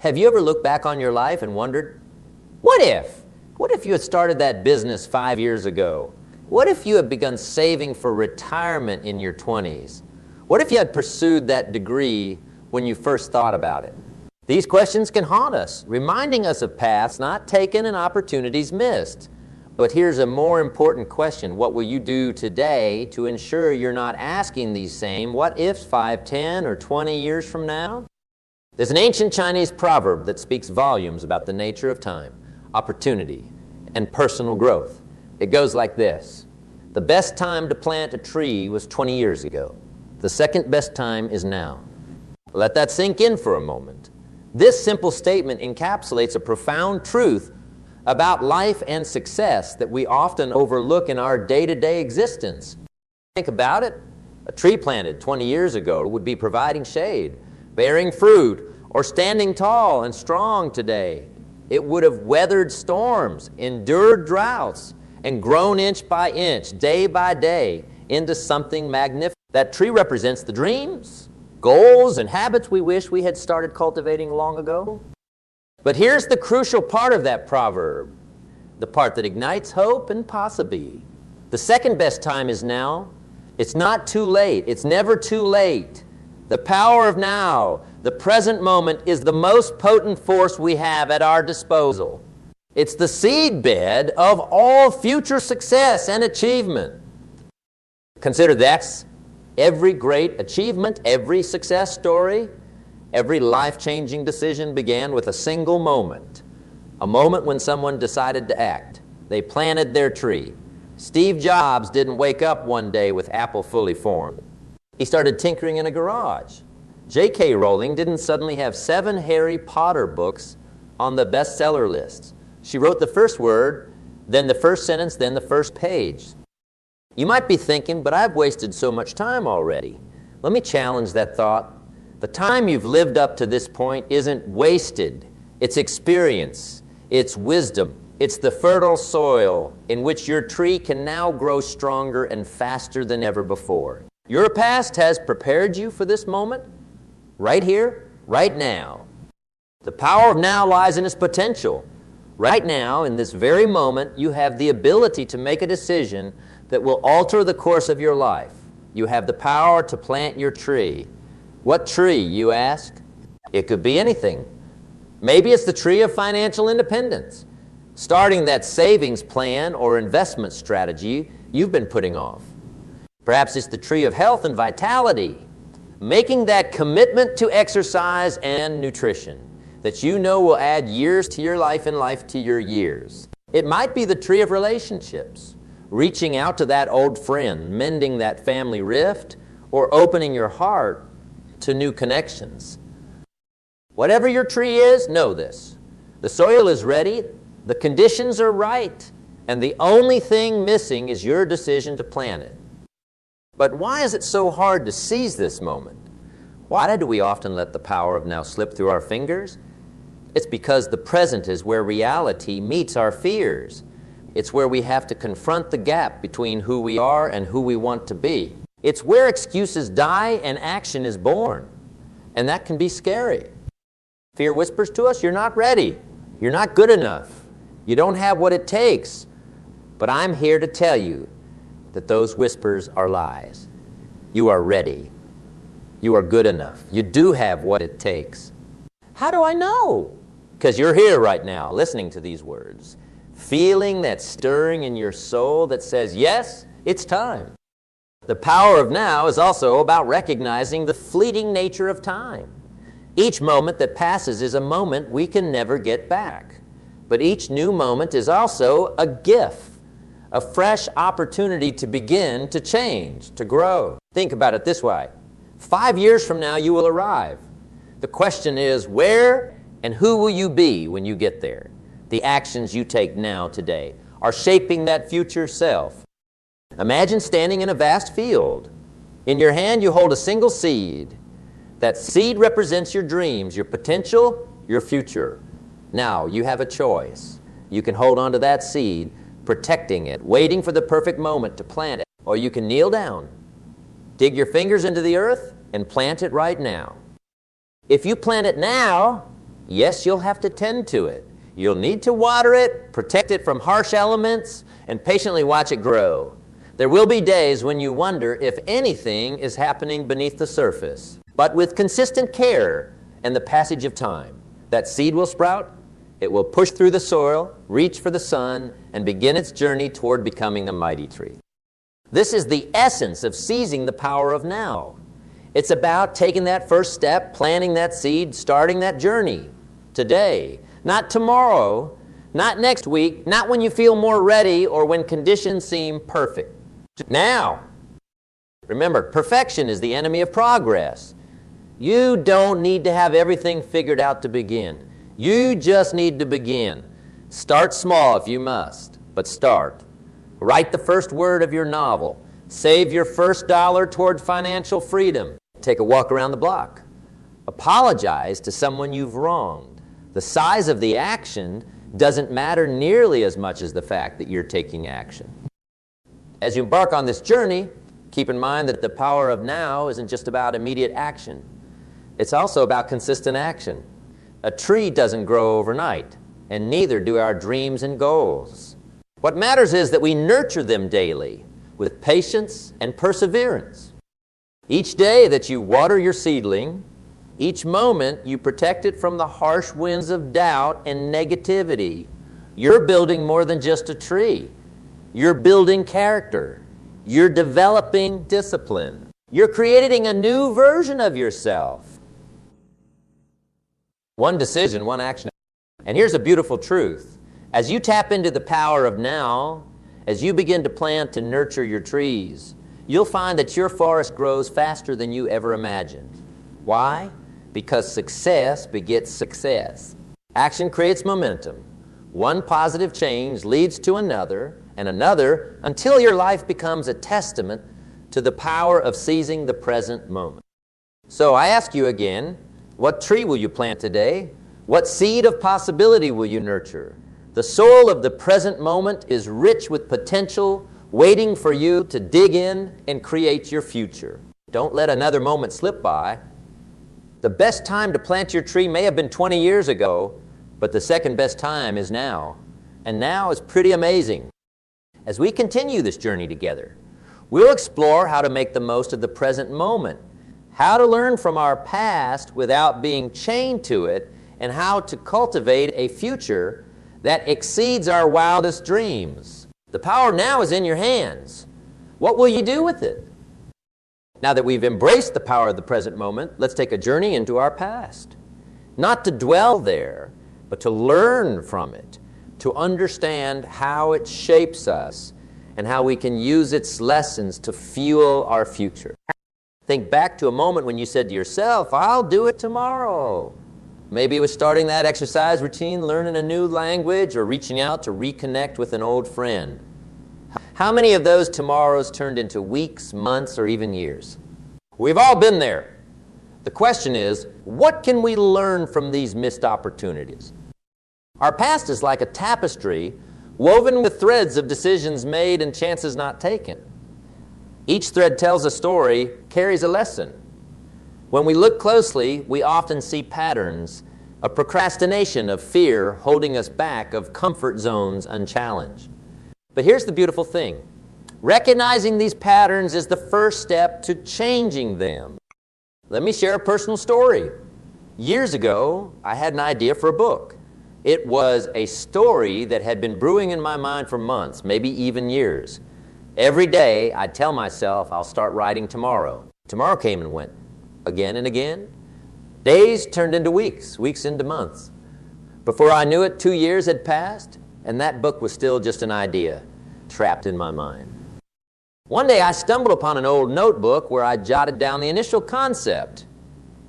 Have you ever looked back on your life and wondered, what if? What if you had started that business 5 years ago? What if you had begun saving for retirement in your 20s? What if you had pursued that degree when you first thought about it? These questions can haunt us, reminding us of paths not taken and opportunities missed. But here's a more important question. What will you do today to ensure you're not asking these same what ifs 5, 10, or 20 years from now? There's an ancient Chinese proverb that speaks volumes about the nature of time, opportunity, and personal growth. It goes like this: the best time to plant a tree was 20 years ago. The second best time is now. Let that sink in for a moment. This simple statement encapsulates a profound truth about life and success that we often overlook in our day-to-day existence. Think about it. A tree planted 20 years ago would be providing shade, bearing fruit, or standing tall and strong today. It would have weathered storms, endured droughts, and grown inch by inch, day by day, into something magnificent. That tree represents the dreams, goals, and habits we wish we had started cultivating long ago. But here's the crucial part of that proverb, the part that ignites hope and possibility. The second best time is now. It's not too late. It's never too late. The power of now, the present moment, is the most potent force we have at our disposal. It's the seedbed of all future success and achievement. Consider this: every great achievement, every success story, every life-changing decision began with a single moment. A moment when someone decided to act. They planted their tree. Steve Jobs didn't wake up one day with Apple fully formed. He started tinkering in a garage. J.K. Rowling didn't suddenly have 7 Harry Potter books on the bestseller list. She wrote the first word, then the first sentence, then the first page. You might be thinking, but I've wasted so much time already. Let me challenge that thought. The time you've lived up to this point isn't wasted. It's experience. It's wisdom. It's the fertile soil in which your tree can now grow stronger and faster than ever before. Your past has prepared you for this moment, right here, right now. The power of now lies in its potential. Right now, in this very moment, you have the ability to make a decision that will alter the course of your life. You have the power to plant your tree. What tree, you ask? It could be anything. Maybe it's the tree of financial independence, starting that savings plan or investment strategy you've been putting off. Perhaps it's the tree of health and vitality, making that commitment to exercise and nutrition that you know will add years to your life and life to your years. It might be the tree of relationships, reaching out to that old friend, mending that family rift, or opening your heart to new connections. Whatever your tree is, know this: the soil is ready, the conditions are right, and the only thing missing is your decision to plant it. But why is it so hard to seize this moment? Why do we often let the power of now slip through our fingers? It's because the present is where reality meets our fears. It's where we have to confront the gap between who we are and who we want to be. It's where excuses die and action is born. And that can be scary. Fear whispers to us, you're not ready. You're not good enough. You don't have what it takes. But I'm here to tell you that those whispers are lies. You are ready. You are good enough. You do have what it takes. How do I know? Because you're here right now listening to these words, feeling that stirring in your soul that says, yes, it's time. The power of now is also about recognizing the fleeting nature of time. Each moment that passes is a moment we can never get back. But each new moment is also a gift, a fresh opportunity to begin to change, to grow. Think about it this way. 5 years from now, you will arrive. The question is, where and who will you be when you get there? The actions you take now, today, are shaping that future self. Imagine standing in a vast field. In your hand, you hold a single seed. That seed represents your dreams, your potential, your future. Now, you have a choice. You can hold on to that seed, protecting it, waiting for the perfect moment to plant it. Or you can kneel down, dig your fingers into the earth, and plant it right now. If you plant it now, Yes, you'll have to tend to it. You'll need to water it, protect it from harsh elements, and patiently watch it grow. There will be days when you wonder if anything is happening beneath the surface. But with consistent care and the passage of time, that seed will sprout, it will push through the soil, reach for the sun, and begin its journey toward becoming a mighty tree. This is the essence of seizing the power of now. It's about taking that first step, planting that seed, starting that journey today. Not tomorrow, not next week, not when you feel more ready or when conditions seem perfect. Now, remember, perfection is the enemy of progress. You don't need to have everything figured out to begin. You just need to begin. Start small if you must, but start. Write the first word of your novel. Save your first dollar toward financial freedom. Take a walk around the block. Apologize to someone you've wronged. The size of the action doesn't matter nearly as much as the fact that you're taking action. As you embark on this journey, keep in mind that the power of now isn't just about immediate action. It's also about consistent action. A tree doesn't grow overnight, and neither do our dreams and goals. What matters is that we nurture them daily with patience and perseverance. Each day that you water your seedling, each moment you protect it from the harsh winds of doubt and negativity. You're building more than just a tree. You're building character. You're developing discipline. You're creating a new version of yourself. One decision, one action. And here's a beautiful truth. As you tap into the power of now, as you begin to plant and nurture your trees, you'll find that your forest grows faster than you ever imagined. Why? Because success begets success. Action creates momentum. One positive change leads to another and another until your life becomes a testament to the power of seizing the present moment. So I ask you again, what tree will you plant today? What seed of possibility will you nurture? The soil of the present moment is rich with potential, waiting for you to dig in and create your future. Don't let another moment slip by. The best time to plant your tree may have been 20 years ago, but the second best time is now. And now is pretty amazing. As we continue this journey together, we'll explore how to make the most of the present moment, how to learn from our past without being chained to it, and how to cultivate a future that exceeds our wildest dreams. The power now is in your hands. What will you do with it? Now that we've embraced the power of the present moment, let's take a journey into our past. Not to dwell there, but to learn from it, to understand how it shapes us and how we can use its lessons to fuel our future. Think back to a moment when you said to yourself, I'll do it tomorrow. Maybe it was starting that exercise routine, learning a new language, or reaching out to reconnect with an old friend. How many of those tomorrows turned into weeks, months, or even years? We've all been there. The question is, what can we learn from these missed opportunities? Our past is like a tapestry woven with threads of decisions made and chances not taken. Each thread tells a story, carries a lesson. When we look closely, we often see patterns, a procrastination of fear holding us back, of comfort zones unchallenged. But here's the beautiful thing. Recognizing these patterns is the first step to changing them. Let me share a personal story. Years ago, I had an idea for a book. It was a story that had been brewing in my mind for months, maybe even years. Every day, I'd tell myself, I'll start writing tomorrow. Tomorrow came and went, again and again. Days turned into weeks, weeks into months. Before I knew it, 2 years had passed, and that book was still just an idea, trapped in my mind. One day I stumbled upon an old notebook where I jotted down the initial concept.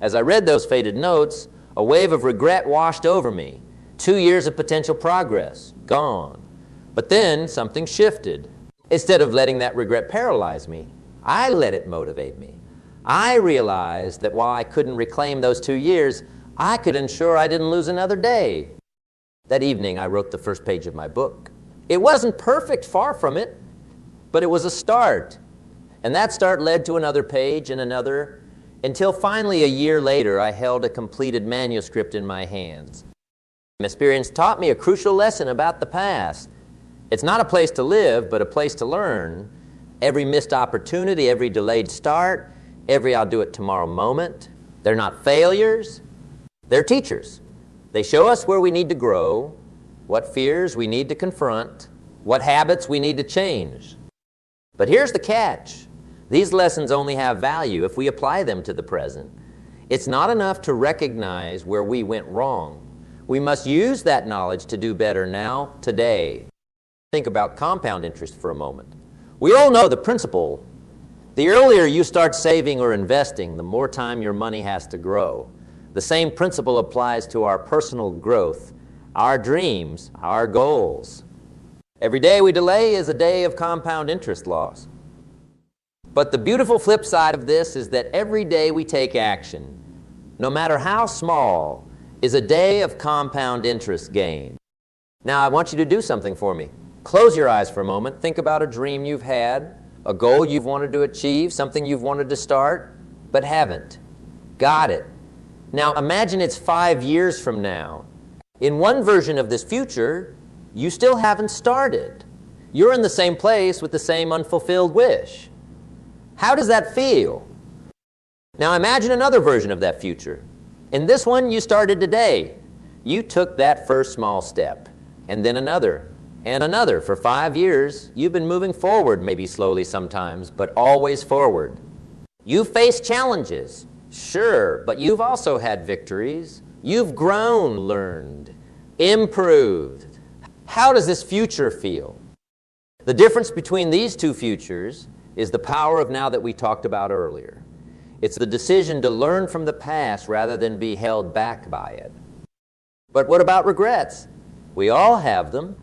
As I read those faded notes, a wave of regret washed over me. 2 years of potential progress, gone. But then something shifted. Instead of letting that regret paralyze me, I let it motivate me. I realized that while I couldn't reclaim those 2 years, I could ensure I didn't lose another day. That evening, I wrote the first page of my book. It wasn't perfect, far from it, but it was a start. And that start led to another page and another. until finally a year later I held a completed manuscript in my hands. Experience taught me a crucial lesson about the past. It's not a place to live, but a place to learn. Every missed opportunity, every delayed start, every I'll do it tomorrow moment, they're not failures, they're teachers. They show us where we need to grow, what fears we need to confront, what habits we need to change. But here's the catch. These lessons only have value if we apply them to the present. It's not enough to recognize where we went wrong. We must use that knowledge to do better now, today. Think about compound interest for a moment. We all know the principle. The earlier you start saving or investing, the more time your money has to grow. The same principle applies to our personal growth, our dreams, our goals. Every day we delay is a day of compound interest loss. But the beautiful flip side of this is that every day we take action, no matter how small, is a day of compound interest gain. Now I want you to do something for me. Close your eyes for a moment. Think about a dream you've had, a goal you've wanted to achieve, something you've wanted to start, but haven't. Got it. Now imagine it's 5 years from now. In one version of this future, you still haven't started. You're in the same place with the same unfulfilled wish. How does that feel? Now imagine another version of that future. In this one, you started today. You took that first small step, and then another, and another. For 5 years, you've been moving forward, maybe slowly sometimes, but always forward. You faced challenges, sure, but you've also had victories. You've grown, learned, improved. How does this future feel? The difference between these two futures is the power of now that we talked about earlier. It's the decision to learn from the past rather than be held back by it. But what about regrets? We all have them.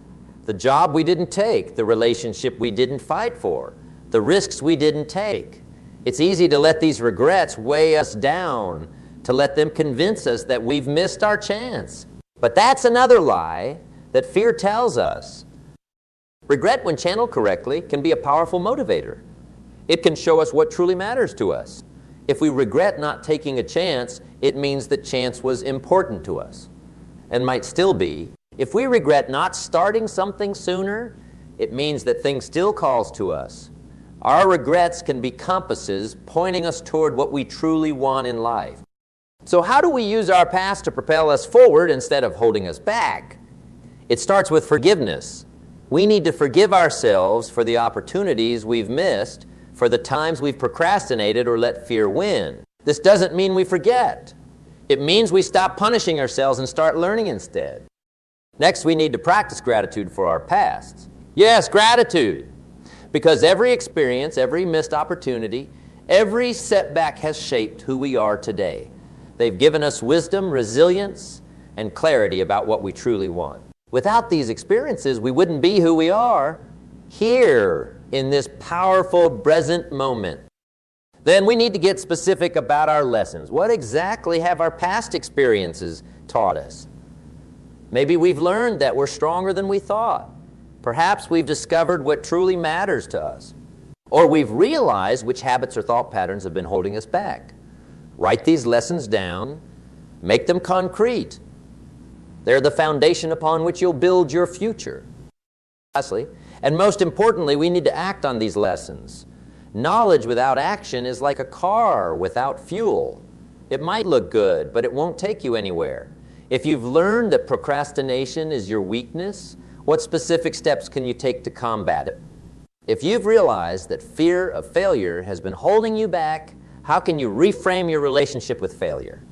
The job we didn't take, the relationship we didn't fight for, the risks we didn't take. It's easy to let these regrets weigh us down, to let them convince us that we've missed our chance. But that's another lie that fear tells us. Regret, when channeled correctly, can be a powerful motivator. It can show us what truly matters to us. If we regret not taking a chance, it means that chance was important to us, and might still be. If we regret not starting something sooner, it means that things still calls to us. Our regrets can be compasses pointing us toward what we truly want in life. So how do we use our past to propel us forward instead of holding us back? It starts with forgiveness. We need to forgive ourselves for the opportunities we've missed, for the times we've procrastinated or let fear win. This doesn't mean we forget. It means we stop punishing ourselves and start learning instead. Next, we need to practice gratitude for our pasts. Yes, gratitude. Because every experience, every missed opportunity, every setback has shaped who we are today. They've given us wisdom, resilience, and clarity about what we truly want. Without these experiences, we wouldn't be who we are here in this powerful present moment. Then we need to get specific about our lessons. What exactly have our past experiences taught us? Maybe we've learned that we're stronger than we thought. Perhaps we've discovered what truly matters to us. Or we've realized which habits or thought patterns have been holding us back. Write these lessons down. Make them concrete. They're the foundation upon which you'll build your future. Lastly, and most importantly, we need to act on these lessons. Knowledge without action is like a car without fuel. It might look good, but it won't take you anywhere. If you've learned that procrastination is your weakness, what specific steps can you take to combat it? If you've realized that fear of failure has been holding you back, how can you reframe your relationship with failure?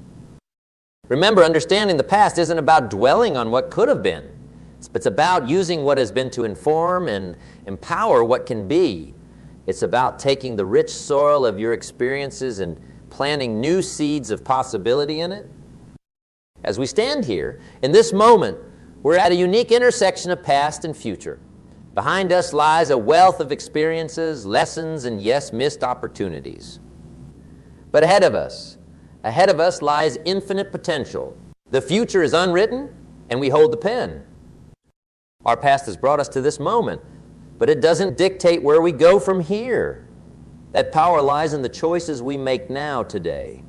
Remember, understanding the past isn't about dwelling on what could have been. It's about using what has been to inform and empower what can be. It's about taking the rich soil of your experiences and planting new seeds of possibility in it. As we stand here, in this moment, we're at a unique intersection of past and future. Behind us lies a wealth of experiences, lessons, and yes, missed opportunities. But ahead of us lies infinite potential. The future is unwritten, and we hold the pen. Our past has brought us to this moment, but it doesn't dictate where we go from here. That power lies in the choices we make now today.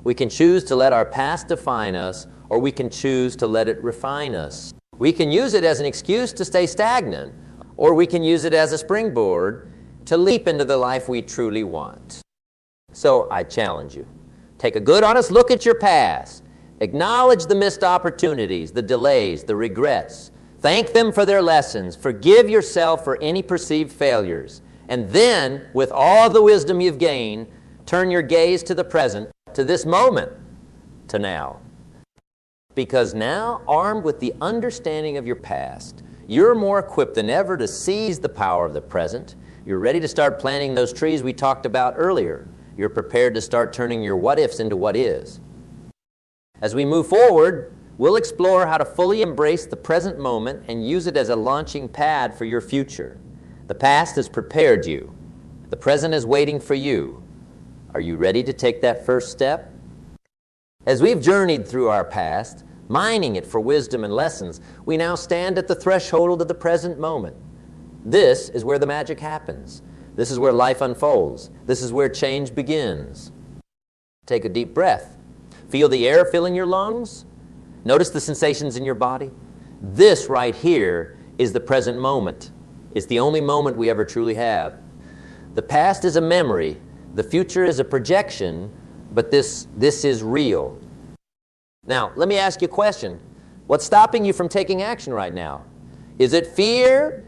We can choose to let our past define us, or we can choose to let it refine us. We can use it as an excuse to stay stagnant, or we can use it as a springboard to leap into the life we truly want. So I challenge you. Take a good, honest look at your past. Acknowledge the missed opportunities, the delays, the regrets. Thank them for their lessons. Forgive yourself for any perceived failures. And then, with all the wisdom you've gained, turn your gaze to the present, to this moment, to now. Because now, armed with the understanding of your past, you're more equipped than ever to seize the power of the present. You're ready to start planting those trees we talked about earlier. You're prepared to start turning your what-ifs into what is. As we move forward, we'll explore how to fully embrace the present moment and use it as a launching pad for your future. The past has prepared you. The present is waiting for you. Are you ready to take that first step? As we've journeyed through our past, mining it for wisdom and lessons, we now stand at the threshold of the present moment. This is where the magic happens. This is where life unfolds. This is where change begins. Take a deep breath. Feel the air filling your lungs. Notice the sensations in your body. This right here is the present moment. It's the only moment we ever truly have. The past is a memory. The future is a projection, but this is real. Now, let me ask you a question. What's stopping you from taking action right now? Is it fear,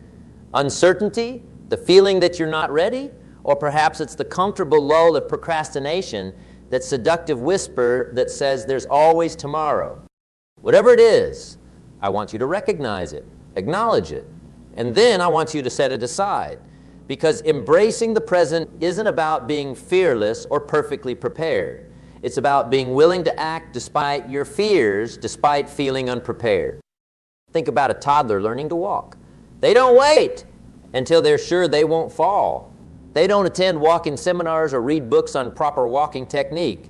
uncertainty, the feeling that you're not ready? Or perhaps it's the comfortable lull of procrastination, that seductive whisper that says there's always tomorrow. Whatever it is, I want you to recognize it, acknowledge it, and then I want you to set it aside. Because embracing the present isn't about being fearless or perfectly prepared. It's about being willing to act despite your fears, despite feeling unprepared. Think about a toddler learning to walk. They don't wait until they're sure they won't fall. They don't attend walking seminars or read books on proper walking technique.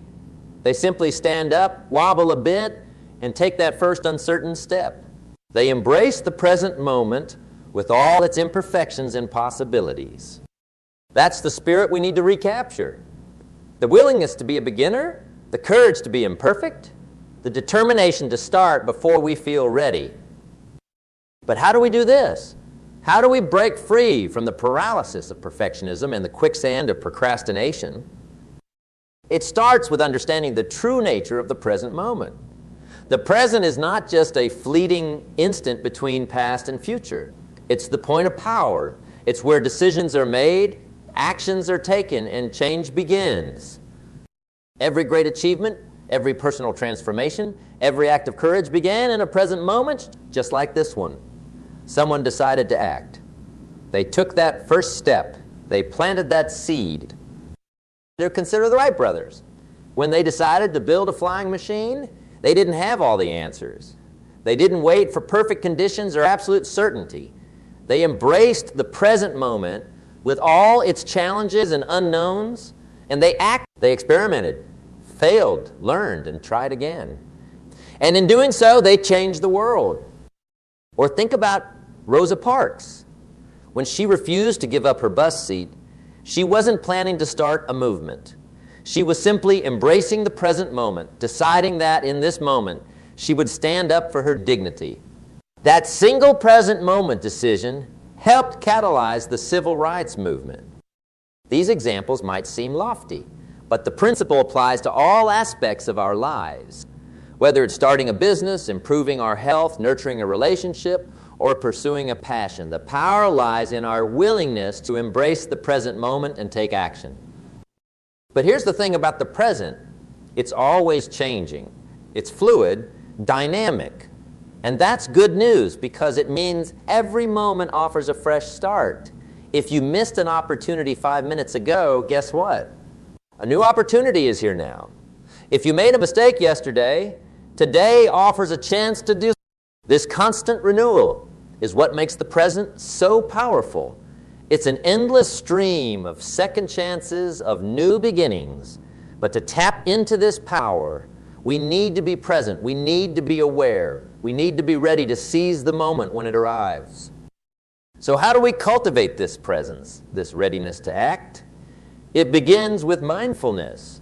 They simply stand up, wobble a bit, and take that first uncertain step. They embrace the present moment with all its imperfections and possibilities. That's the spirit we need to recapture. The willingness to be a beginner, the courage to be imperfect, the determination to start before we feel ready. But how do we do this? How do we break free from the paralysis of perfectionism and the quicksand of procrastination? It starts with understanding the true nature of the present moment. The present is not just a fleeting instant between past and future. It's the point of power. It's where decisions are made, actions are taken, and change begins. Every great achievement, every personal transformation, every act of courage began in a present moment, just like this one. Someone decided to act. They took that first step. They planted that seed. They're considered the Wright brothers. When they decided to build a flying machine, they didn't have all the answers. They didn't wait for perfect conditions or absolute certainty. They embraced the present moment with all its challenges and unknowns, and they experimented, failed, learned, and tried again. And in doing so, they changed the world. Or think about Rosa Parks. When she refused to give up her bus seat, she wasn't planning to start a movement. She was simply embracing the present moment, deciding that in this moment she would stand up for her dignity. That single present moment decision helped catalyze the civil rights movement. These examples might seem lofty, but the principle applies to all aspects of our lives. Whether it's starting a business, improving our health, nurturing a relationship, or pursuing a passion, the power lies in our willingness to embrace the present moment and take action. But here's the thing about the present. It's always changing. It's fluid, dynamic. And that's good news because it means every moment offers a fresh start. If you missed an opportunity 5 minutes ago, guess what? A new opportunity is here now. If you made a mistake yesterday, today offers a chance to do. This constant renewal is what makes the present so powerful. It's an endless stream of second chances, of new beginnings. But to tap into this power, we need to be present. We need to be aware. We need to be ready to seize the moment when it arrives. So how do we cultivate this presence, this readiness to act? It begins with mindfulness.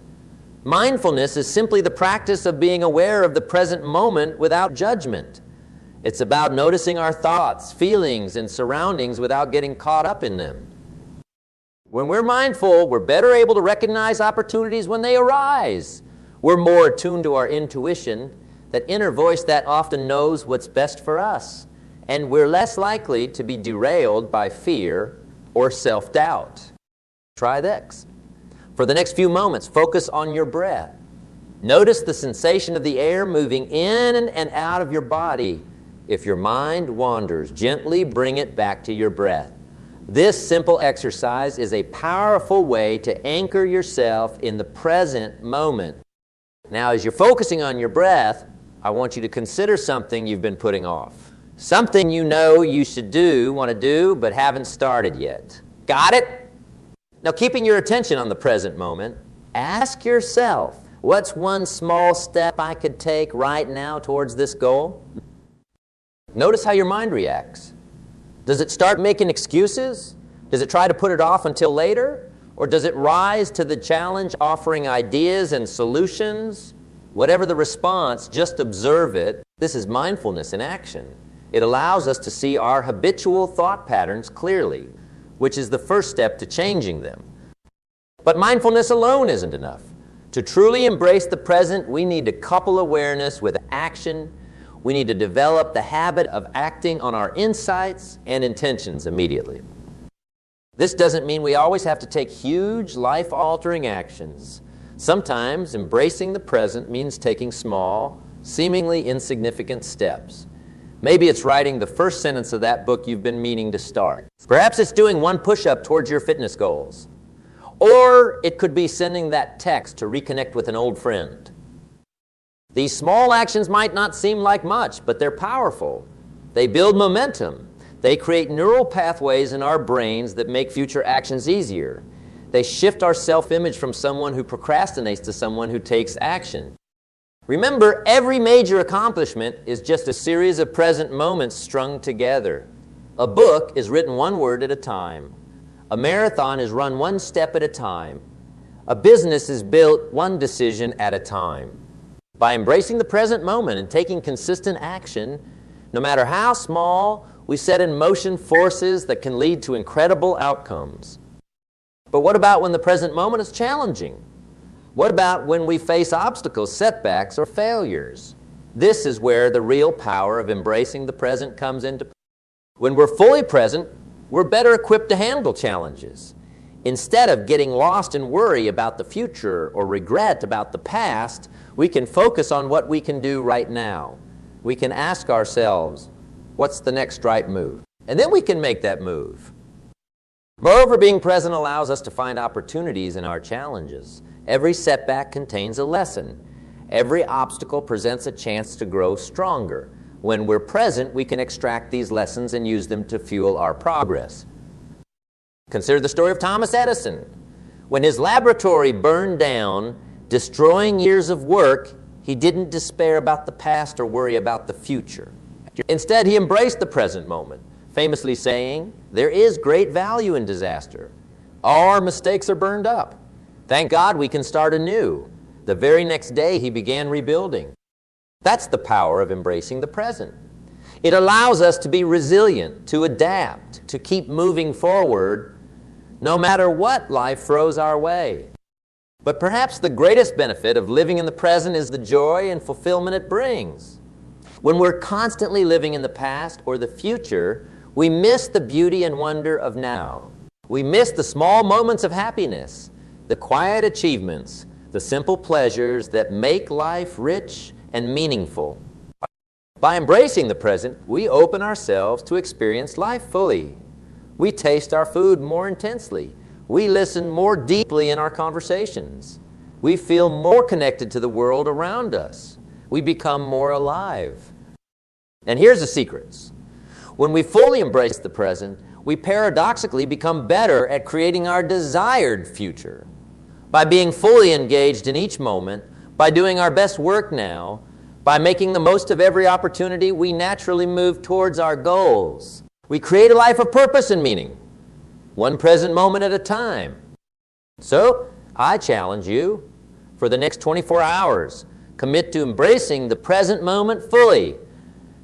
Mindfulness is simply the practice of being aware of the present moment without judgment. It's about noticing our thoughts, feelings, and surroundings without getting caught up in them. When we're mindful, we're better able to recognize opportunities when they arise. We're more attuned to our intuition, that inner voice that often knows what's best for us. And we're less likely to be derailed by fear or self-doubt. Try this. For the next few moments, focus on your breath. Notice the sensation of the air moving in and out of your body. If your mind wanders, gently bring it back to your breath. This simple exercise is a powerful way to anchor yourself in the present moment. Now, as you're focusing on your breath, I want you to consider something you've been putting off. Something you know you should want to do, but haven't started yet. Got it? Now, keeping your attention on the present moment, ask yourself, what's one small step I could take right now towards this goal? Notice how your mind reacts. Does it start making excuses? Does it try to put it off until later? Or does it rise to the challenge, offering ideas and solutions? Whatever the response, just observe it. This is mindfulness in action. It allows us to see our habitual thought patterns clearly, which is the first step to changing them. But mindfulness alone isn't enough. To truly embrace the present, we need to couple awareness with action. We need to develop the habit of acting on our insights and intentions immediately. This doesn't mean we always have to take huge, life-altering actions. Sometimes embracing the present means taking small, seemingly insignificant steps. Maybe it's writing the first sentence of that book you've been meaning to start. Perhaps it's doing one push-up towards your fitness goals. Or it could be sending that text to reconnect with an old friend. These small actions might not seem like much, but they're powerful. They build momentum. They create neural pathways in our brains that make future actions easier. They shift our self-image from someone who procrastinates to someone who takes action. Remember, every major accomplishment is just a series of present moments strung together. A book is written one word at a time. A marathon is run one step at a time. A business is built one decision at a time. By embracing the present moment and taking consistent action, no matter how small, we set in motion forces that can lead to incredible outcomes. But what about when the present moment is challenging? What about when we face obstacles, setbacks, or failures? This is where the real power of embracing the present comes into play. When we're fully present, we're better equipped to handle challenges. Instead of getting lost in worry about the future or regret about the past, we can focus on what we can do right now. We can ask ourselves, what's the next right move? And then we can make that move. Moreover, being present allows us to find opportunities in our challenges. Every setback contains a lesson. Every obstacle presents a chance to grow stronger. When we're present, we can extract these lessons and use them to fuel our progress. Consider the story of Thomas Edison. When his laboratory burned down, destroying years of work, he didn't despair about the past or worry about the future. Instead, he embraced the present moment, famously saying, "There is great value in disaster. All our mistakes are burned up. Thank God we can start anew." The very next day, he began rebuilding. That's the power of embracing the present. It allows us to be resilient, to adapt, to keep moving forward, no matter what life throws our way. But perhaps the greatest benefit of living in the present is the joy and fulfillment it brings. When we're constantly living in the past or the future, we miss the beauty and wonder of now. We miss the small moments of happiness, the quiet achievements, the simple pleasures that make life rich and meaningful. By embracing the present, we open ourselves to experience life fully. We taste our food more intensely. We listen more deeply in our conversations. We feel more connected to the world around us. We become more alive. And here's the secrets. When we fully embrace the present, we paradoxically become better at creating our desired future. By being fully engaged in each moment, by doing our best work now, by making the most of every opportunity, we naturally move towards our goals. We create a life of purpose and meaning, one present moment at a time. So, I challenge you, for the next 24 hours, commit to embracing the present moment fully.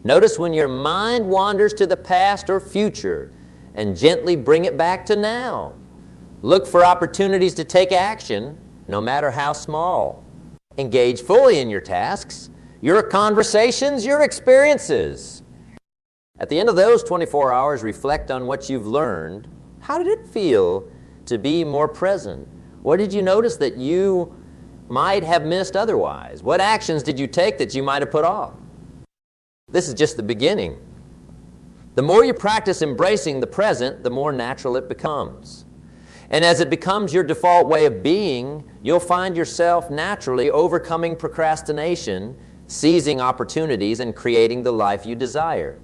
Notice when your mind wanders to the past or future, and gently bring it back to now. Look for opportunities to take action, no matter how small. Engage fully in your tasks, your conversations, your experiences. At the end of those 24 hours, reflect on what you've learned. How did it feel to be more present? What did you notice that you might have missed otherwise? What actions did you take that you might have put off? This is just the beginning. The more you practice embracing the present, the more natural it becomes. And as it becomes your default way of being, you'll find yourself naturally overcoming procrastination, seizing opportunities, and creating the life you desire.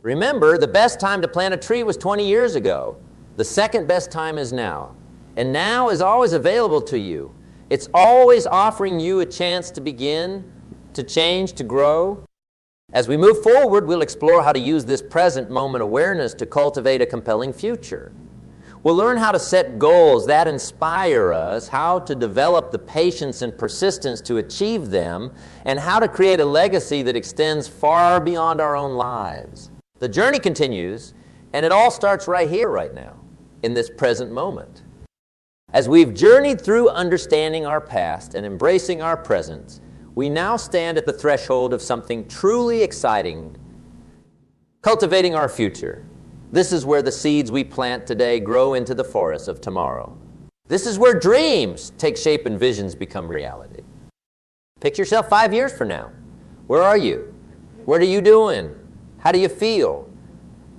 Remember, the best time to plant a tree was 20 years ago. The second best time is now. And now is always available to you. It's always offering you a chance to begin, to change, to grow. As we move forward, we'll explore how to use this present moment awareness to cultivate a compelling future. We'll learn how to set goals that inspire us, how to develop the patience and persistence to achieve them, and how to create a legacy that extends far beyond our own lives. The journey continues, and it all starts right here, right now, in this present moment. As we've journeyed through understanding our past and embracing our present, we now stand at the threshold of something truly exciting, cultivating our future. This is where the seeds we plant today grow into the forests of tomorrow. This is where dreams take shape and visions become reality. Picture yourself 5 years from now. Where are you? What are you doing? How do you feel?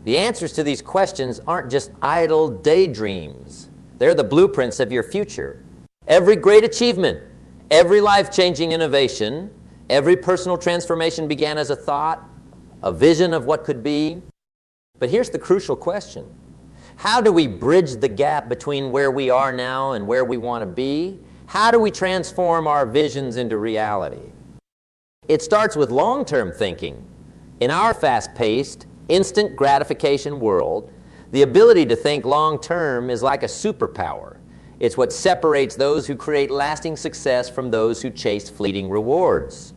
The answers to these questions aren't just idle daydreams. They're the blueprints of your future. Every great achievement, every life-changing innovation, every personal transformation began as a thought, a vision of what could be. But here's the crucial question. How do we bridge the gap between where we are now and where we want to be? How do we transform our visions into reality? It starts with long-term thinking. In our fast-paced, instant gratification world, the ability to think long-term is like a superpower. It's what separates those who create lasting success from those who chase fleeting rewards.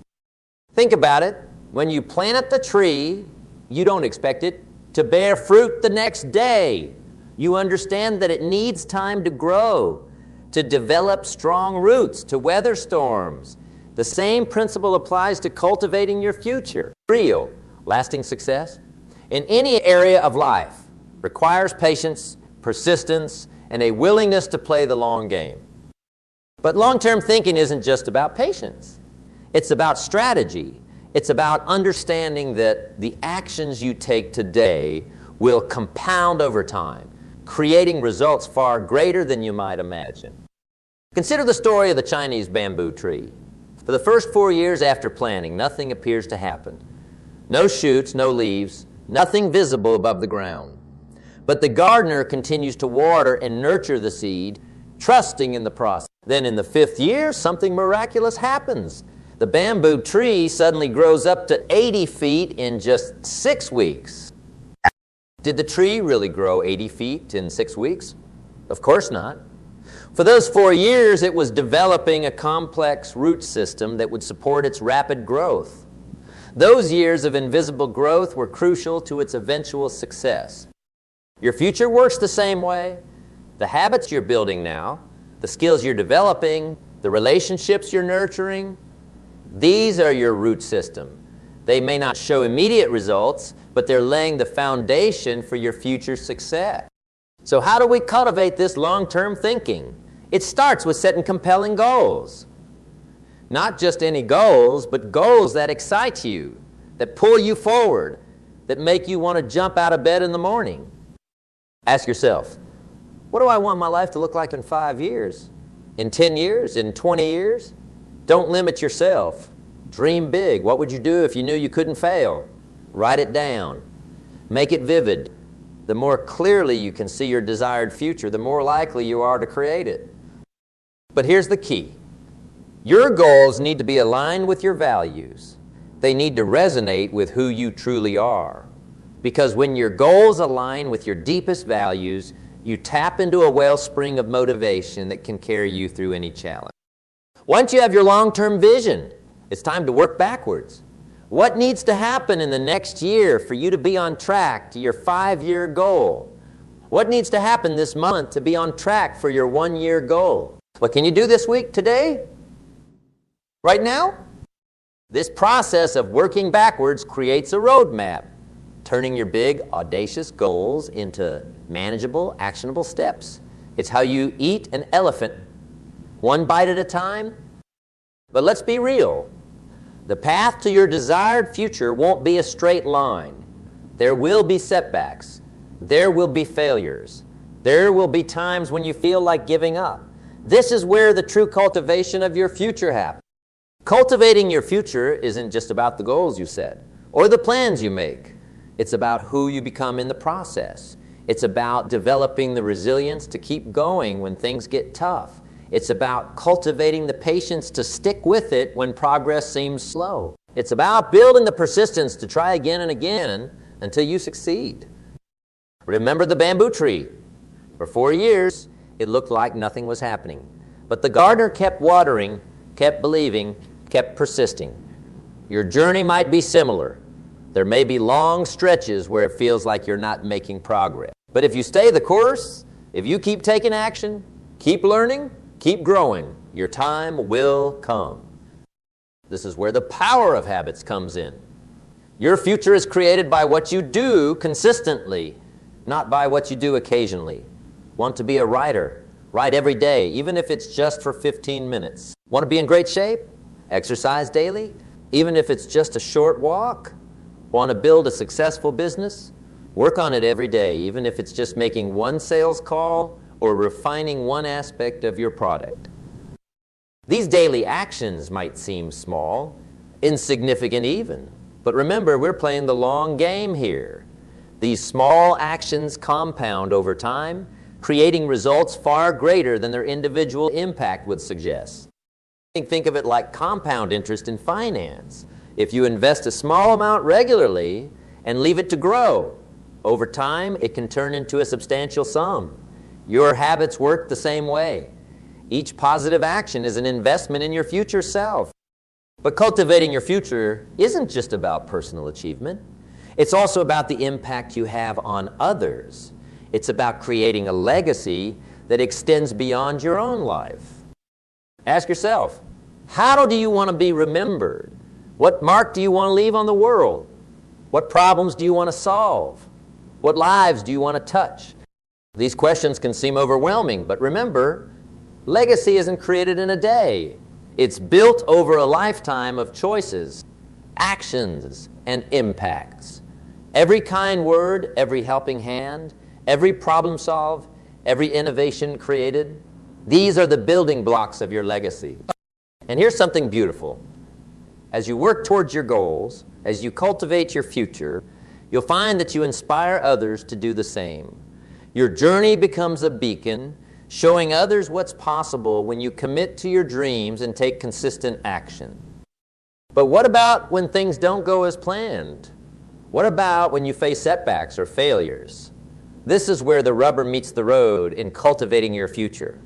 Think about it. When you plant the tree, you don't expect it to bear fruit the next day. You understand that it needs time to grow, to develop strong roots, to weather storms. The same principle applies to cultivating your future. Real, lasting success in any area of life requires patience, persistence, and a willingness to play the long game. But long-term thinking isn't just about patience. It's about strategy. It's about understanding that the actions you take today will compound over time, creating results far greater than you might imagine. Consider the story of the Chinese bamboo tree. For the first 4 years after planting, nothing appears to happen. No shoots, no leaves, nothing visible above the ground. But the gardener continues to water and nurture the seed, trusting in the process. Then in the 5th year, something miraculous happens. The bamboo tree suddenly grows up to 80 feet in just 6 weeks. Did the tree really grow 80 feet in 6 weeks? Of course not. For those 4 years, it was developing a complex root system that would support its rapid growth. Those years of invisible growth were crucial to its eventual success. Your future works the same way. The habits you're building now, the skills you're developing, the relationships you're nurturing, these are your root system. They may not show immediate results, but they're laying the foundation for your future success. So how do we cultivate this long-term thinking? It starts with setting compelling goals. Not just any goals, but goals that excite you, that pull you forward, that make you want to jump out of bed in the morning. Ask yourself, what do I want my life to look like in 5 years? In 10 years? In 20 years? Don't limit yourself. Dream big. What would you do if you knew you couldn't fail? Write it down. Make it vivid. The more clearly you can see your desired future, the more likely you are to create it. But here's the key. Your goals need to be aligned with your values. They need to resonate with who you truly are. Because when your goals align with your deepest values, You tap into a wellspring of motivation that can carry you through any challenge. Once you have your long-term vision, it's time to work backwards. What needs to happen in the next year for you to be on track to your 5-year goal? What needs to happen this month to be on track for your 1-year goal? What can you do this week, today? Right now? This process of working backwards creates a roadmap, turning your big, audacious goals into manageable, actionable steps. It's how you eat an elephant, one bite at a time. But let's be real. The path to your desired future won't be a straight line. There will be setbacks. There will be failures. There will be times when you feel like giving up. This is where the true cultivation of your future happens. Cultivating your future isn't just about the goals you set or the plans you make. It's about who you become in the process. It's about developing the resilience to keep going when things get tough. It's about cultivating the patience to stick with it when progress seems slow. It's about building the persistence to try again and again until you succeed. Remember the bamboo tree. For 4 years, it looked like nothing was happening. But the gardener kept watering, kept believing, kept persisting. Your journey might be similar. There may be long stretches where it feels like you're not making progress. But if you stay the course, if you keep taking action, keep learning, keep growing, your time will come. This is where the power of habits comes in. Your future is created by what you do consistently, not by what you do occasionally. Want to be a writer? Write every day, even if it's just for 15 minutes. Want to be in great shape? Exercise daily, even if it's just a short walk. Want to build a successful business? Work on it every day, even if it's just making one sales call or refining one aspect of your product. These daily actions might seem small, insignificant even, but remember, we're playing the long game here. These small actions compound over time, creating results far greater than their individual impact would suggest. Think of it like compound interest in finance. If you invest a small amount regularly and leave it to grow, over time it can turn into a substantial sum. Your habits work the same way. Each positive action is an investment in your future self. But cultivating your future isn't just about personal achievement. It's also about the impact you have on others. It's about creating a legacy that extends beyond your own life. Ask yourself, how do you want to be remembered? What mark do you want to leave on the world? What problems do you want to solve? What lives do you want to touch? These questions can seem overwhelming, but remember, legacy isn't created in a day. It's built over a lifetime of choices, actions, and impacts. Every kind word, every helping hand, every problem solved, every innovation created, these are the building blocks of your legacy. And here's something beautiful. As you work towards your goals, as you cultivate your future, you'll find that you inspire others to do the same. Your journey becomes a beacon, showing others what's possible when you commit to your dreams and take consistent action. But what about when things don't go as planned? What about when you face setbacks or failures? This is where the rubber meets the road in cultivating your future.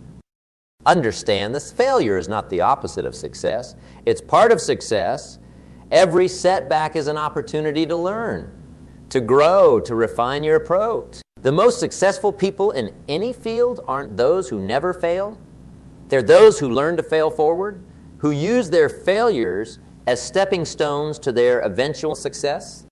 Understand this failure is not the opposite of success. It's part of success. Every setback is an opportunity to learn, to grow, to refine your approach. The most successful people in any field aren't those who never fail. They're those who learn to fail forward, who use their failures as stepping stones to their eventual success.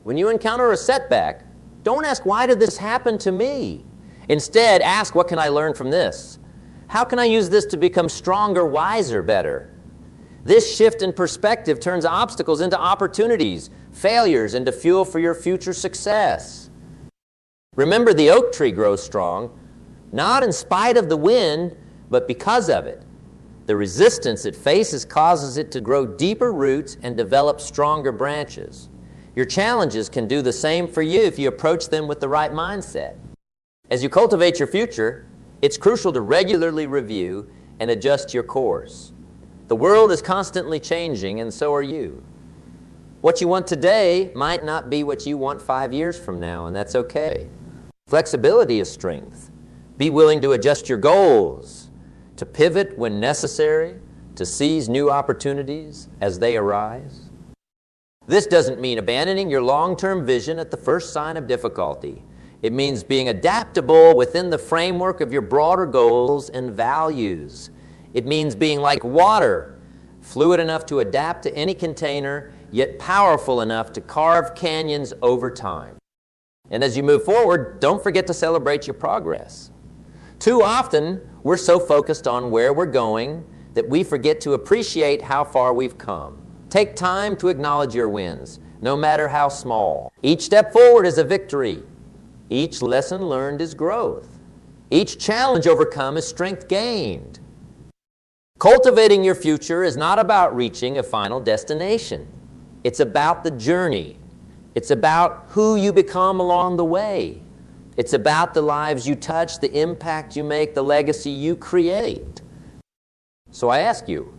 When you encounter a setback, don't ask, why did this happen to me? Instead, ask, what can I learn from this? How can I use this to become stronger, wiser, better? This shift in perspective turns obstacles into opportunities, failures into fuel for your future success. Remember, the oak tree grows strong, not in spite of the wind, but because of it. The resistance it faces causes it to grow deeper roots and develop stronger branches. Your challenges can do the same for you if you approach them with the right mindset. As you cultivate your future, it's crucial to regularly review and adjust your course. The world is constantly changing, and so are you. What you want today might not be what you want 5 years from now, and that's okay. Flexibility is strength. Be willing to adjust your goals, to pivot when necessary, to seize new opportunities as they arise. This doesn't mean abandoning your long-term vision at the first sign of difficulty. It means being adaptable within the framework of your broader goals and values. It means being like water, fluid enough to adapt to any container, yet powerful enough to carve canyons over time. And as you move forward, don't forget to celebrate your progress. Too often, we're so focused on where we're going that we forget to appreciate how far we've come. Take time to acknowledge your wins, no matter how small. Each step forward is a victory. Each lesson learned is growth. Each challenge overcome is strength gained. Cultivating your future is not about reaching a final destination. It's about the journey. It's about who you become along the way. It's about the lives you touch, the impact you make, the legacy you create. So I ask you,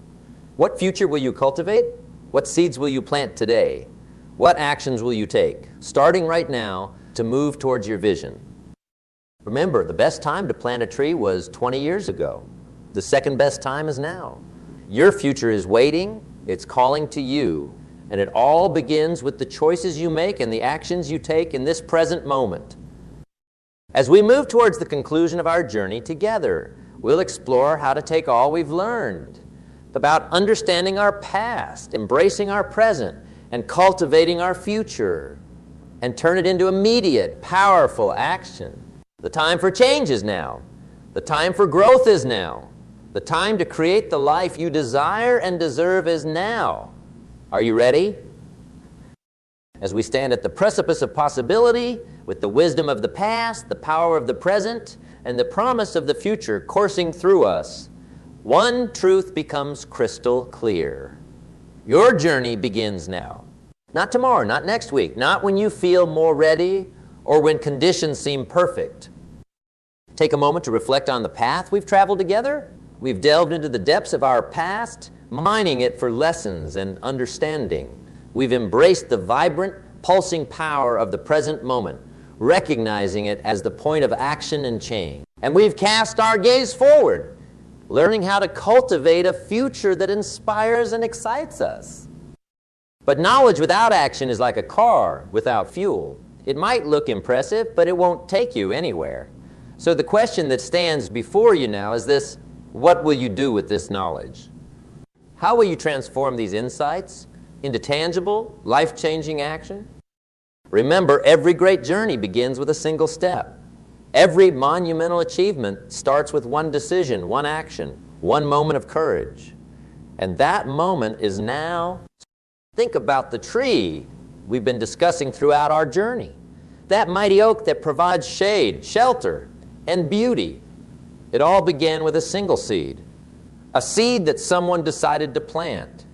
what future will you cultivate? What seeds will you plant today? What actions will you take, starting right now, to move towards your vision? Remember, the best time to plant a tree was 20 years ago. The second best time is now. Your future is waiting, it's calling to you, and it all begins with the choices you make and the actions you take in this present moment. As we move towards the conclusion of our journey together, we'll explore how to take all we've learned about understanding our past, embracing our present, and cultivating our future, and turn it into immediate, powerful action. The time for change is now. The time for growth is now. The time to create the life you desire and deserve is now. Are you ready? As we stand at the precipice of possibility, with the wisdom of the past, the power of the present, and the promise of the future coursing through us, one truth becomes crystal clear. Your journey begins now. Not tomorrow, not next week, not when you feel more ready or when conditions seem perfect. Take a moment to reflect on the path we've traveled together. We've delved into the depths of our past, mining it for lessons and understanding. We've embraced the vibrant, pulsing power of the present moment, recognizing it as the point of action and change. And we've cast our gaze forward, learning how to cultivate a future that inspires and excites us. But knowledge without action is like a car without fuel. It might look impressive, but it won't take you anywhere. So the question that stands before you now is this: what will you do with this knowledge? How will you transform these insights into tangible, life-changing action? Remember, every great journey begins with a single step. Every monumental achievement starts with one decision, one action, one moment of courage. And that moment is now. Think about the tree we've been discussing throughout our journey. That mighty oak that provides shade, shelter, and beauty. It all began with a single seed. A seed that someone decided to plant.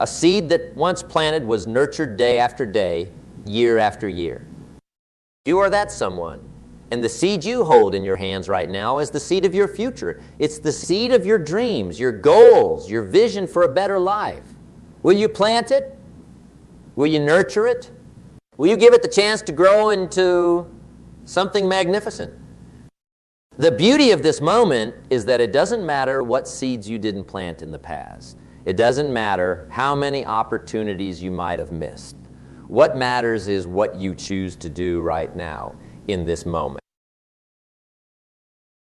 A seed that once planted was nurtured day after day, year after year. You are that someone. And the seed you hold in your hands right now is the seed of your future. It's the seed of your dreams, your goals, your vision for a better life. Will you plant it? Will you nurture it? Will you give it the chance to grow into something magnificent? The beauty of this moment is that it doesn't matter what seeds you didn't plant in the past. It doesn't matter how many opportunities you might have missed. What matters is what you choose to do right now in this moment.